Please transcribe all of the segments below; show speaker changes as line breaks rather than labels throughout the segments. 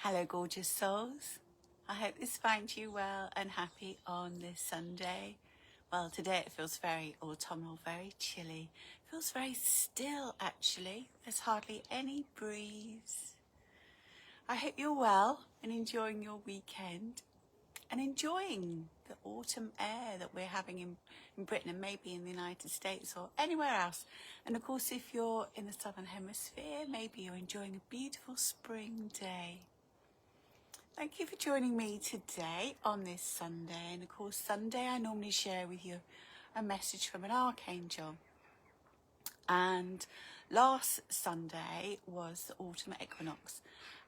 Hello, gorgeous souls. I hope this finds you well and happy on this Sunday. Well, today it feels very autumnal, very chilly. It feels very still, actually. There's hardly any breeze. I hope you're well and enjoying your weekend and enjoying the autumn air that we're having in Britain and maybe in the United States or anywhere else. And of course, if you're in the Southern Hemisphere, maybe you're enjoying a beautiful spring day. Thank you for joining me today on this Sunday. And of course, Sunday I normally share with you a message from an archangel. And last Sunday was the autumn equinox.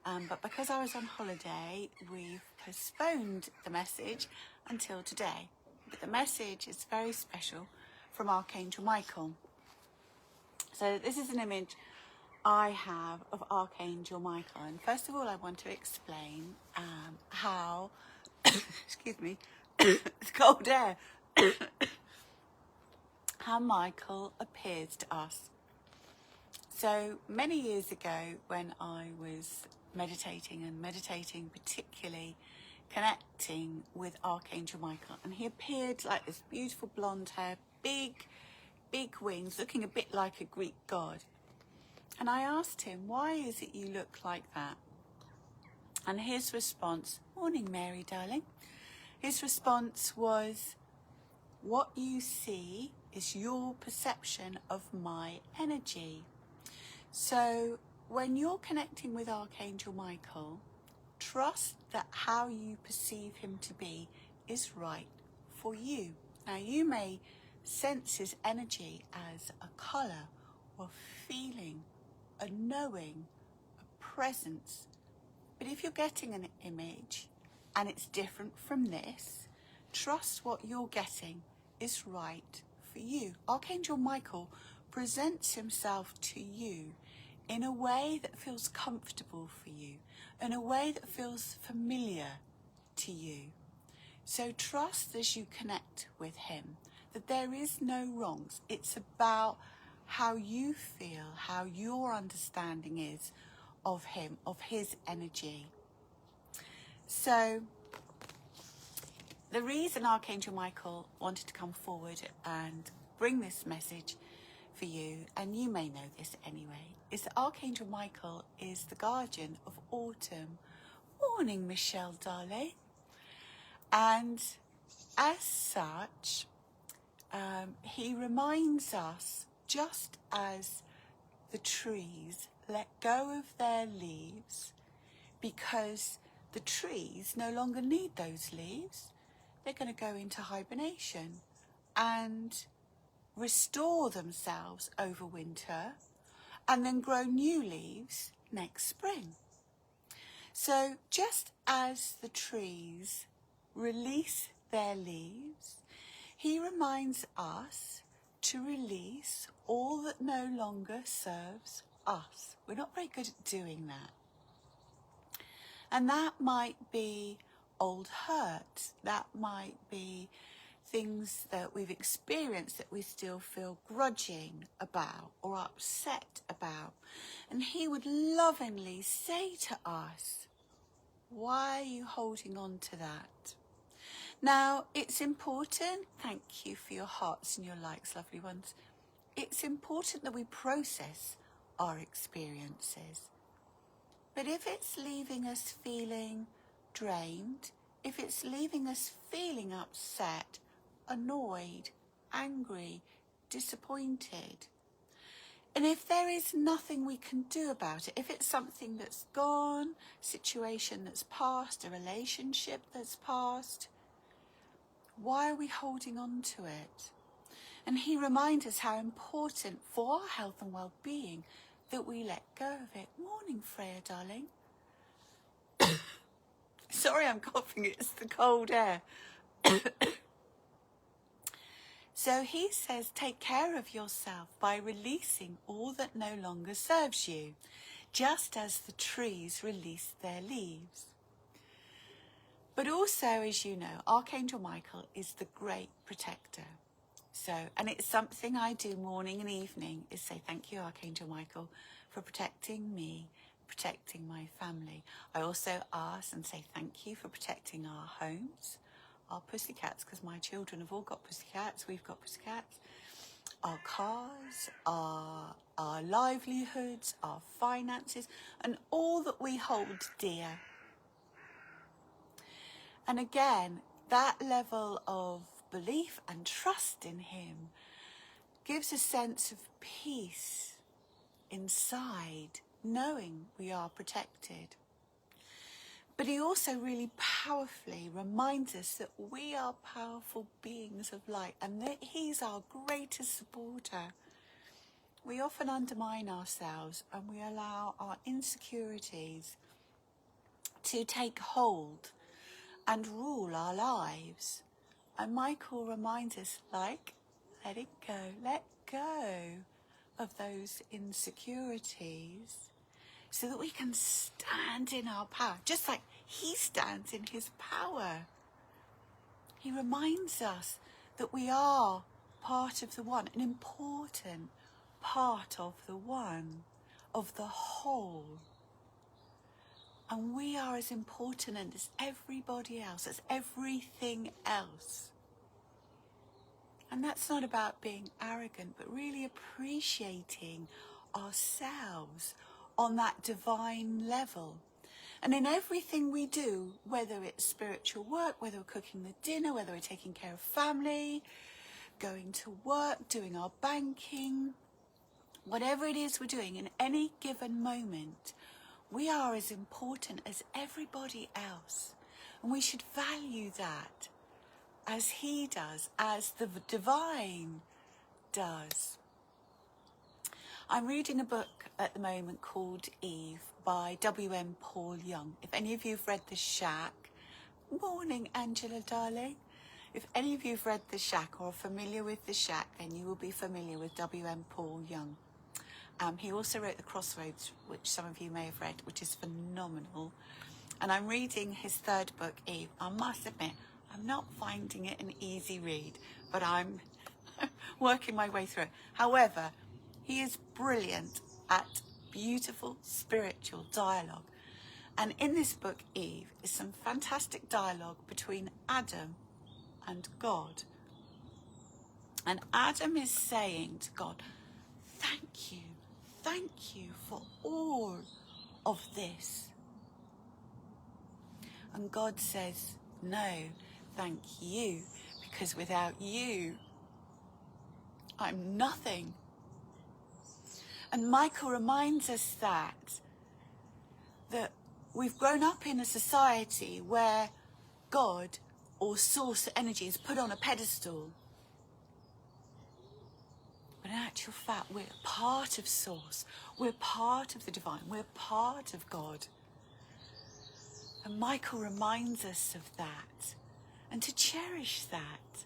But because I was on holiday, we've postponed the message until today. But the message is very special from Archangel Michael. So this is an image I have of Archangel Michael. And first of all, I want to explain how, excuse me, it's cold air, how Michael appears to us. So many years ago when I was meditating particularly connecting with Archangel Michael, and he appeared like this beautiful blonde hair, big wings, looking a bit like a Greek god. And I asked him, why is it you look like that? And his response, morning Mary darling, his response was, what you see is your perception of my energy. So when you're connecting with Archangel Michael, trust that how you perceive him to be is right for you. Now you may sense his energy as a colour or feeling, a knowing, a presence. But if you're getting an image and it's different from this, trust what you're getting is right for you. Archangel Michael presents himself to you in a way that feels comfortable for you, in a way that feels familiar to you. So trust as you connect with him that there is no wrongs. It's about how you feel, how your understanding is of him, of his energy. So the reason Archangel Michael wanted to come forward and bring this message for you, and you may know this anyway, is that Archangel Michael is the guardian of autumn. Morning, Michelle, darling. And as such, he reminds us, just as the trees let go of their leaves because the trees no longer need those leaves, they're going to go into hibernation and restore themselves over winter and then grow new leaves next spring. So just as the trees release their leaves, he reminds us to release all that no longer serves us. We're not very good at doing that. And that might be old hurts, that might be things that we've experienced that we still feel grudging about or upset about. And he would lovingly say to us, why are you holding on to that? Now, it's important, thank you for your hearts and your likes, lovely ones. It's important that we process our experiences. But if it's leaving us feeling drained, if it's leaving us feeling upset, annoyed, angry, disappointed, and if there is nothing we can do about it, if it's something that's gone, situation that's past, a relationship that's past, why are we holding on to it? And he reminds us how important for our health and well-being that we let go of it. Morning, Freya, darling. Sorry, I'm coughing. It's the cold air. So he says, take care of yourself by releasing all that no longer serves you, just as the trees release their leaves. But also, as you know, Archangel Michael is the great protector. So, and it's something I do morning and evening, is say thank you, Archangel Michael, for protecting me protecting my family. I also ask and say thank you for protecting our homes, our pussycats, because my children have all got pussycats, we've got pussycats, our cars, our livelihoods, our finances, and all that we hold dear. And again, that level of belief and trust in him gives a sense of peace inside, knowing we are protected. But he also really powerfully reminds us that we are powerful beings of light and that he's our greatest supporter. We often undermine ourselves and we allow our insecurities to take hold and rule our lives. And Michael reminds us, like, let go of those insecurities so that we can stand in our power, just like he stands in his power. He reminds us that we are part of the one, an important part of the one, of the whole. And we are as important as everybody else, as everything else. And that's not about being arrogant, but really appreciating ourselves on that divine level. And in everything we do, whether it's spiritual work, whether we're cooking the dinner, whether we're taking care of family, going to work, doing our banking, whatever it is we're doing in any given moment, we are as important as everybody else. And we should value that as he does, as the divine does. I'm reading a book at the moment called Eve by W.M. Paul Young. If any of you have read The Shack, morning Angela darling. If any of you have read The Shack or are familiar with The Shack, then you will be familiar with W.M. Paul Young. He also wrote The Crossroads, which some of you may have read, which is phenomenal. And I'm reading his third book, Eve. I must admit, I'm not finding it an easy read, but I'm working my way through it. However, he is brilliant at beautiful spiritual dialogue. And in this book, Eve, is some fantastic dialogue between Adam and God. And Adam is saying to God, thank you for all of this. And God says, no, thank you, because without you, I'm nothing. And Michael reminds us that we've grown up in a society where God or source energy is put on a pedestal. But in actual fact, we're part of source. We're part of the divine. We're part of God. And Michael reminds us of that, and to cherish that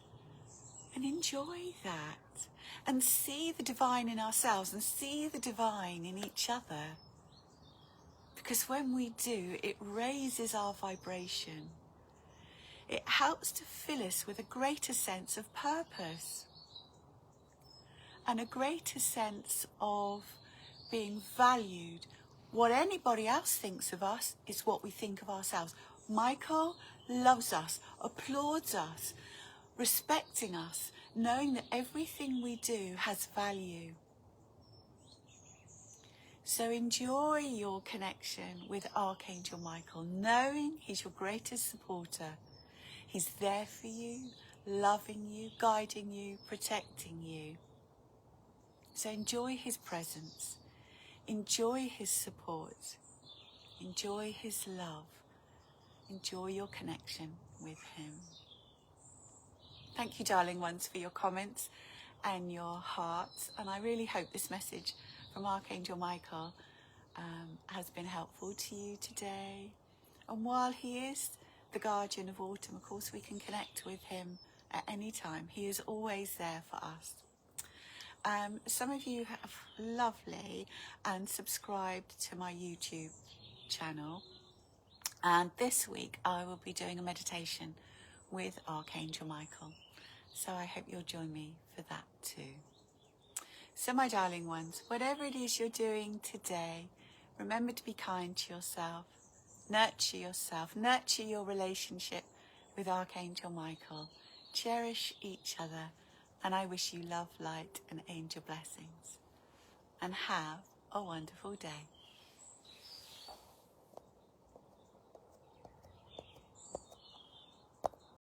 and enjoy that and see the divine in ourselves and see the divine in each other. Because when we do, it raises our vibration. It helps to fill us with a greater sense of purpose and a greater sense of being valued. What anybody else thinks of us is what we think of ourselves. Michael loves us, applauds us, respecting us, knowing that everything we do has value. So enjoy your connection with Archangel Michael, knowing he's your greatest supporter. He's there for you, loving you, guiding you, protecting you. So enjoy his presence, enjoy his support, enjoy his love, enjoy your connection with him. Thank you, darling ones, for your comments and your hearts. And I really hope this message from Archangel Michael has been helpful to you today. And while he is the guardian of autumn, of course, we can connect with him at any time. He is always there for us. Some of you have lovely and subscribed to my YouTube channel. And this week I will be doing a meditation with Archangel Michael. So I hope you'll join me for that too. So my darling ones, whatever it is you're doing today, Remember to be kind to yourself. Nurture yourself. Nurture your relationship with Archangel Michael. Cherish each other. And I wish you love, light and angel blessings. And have a wonderful day.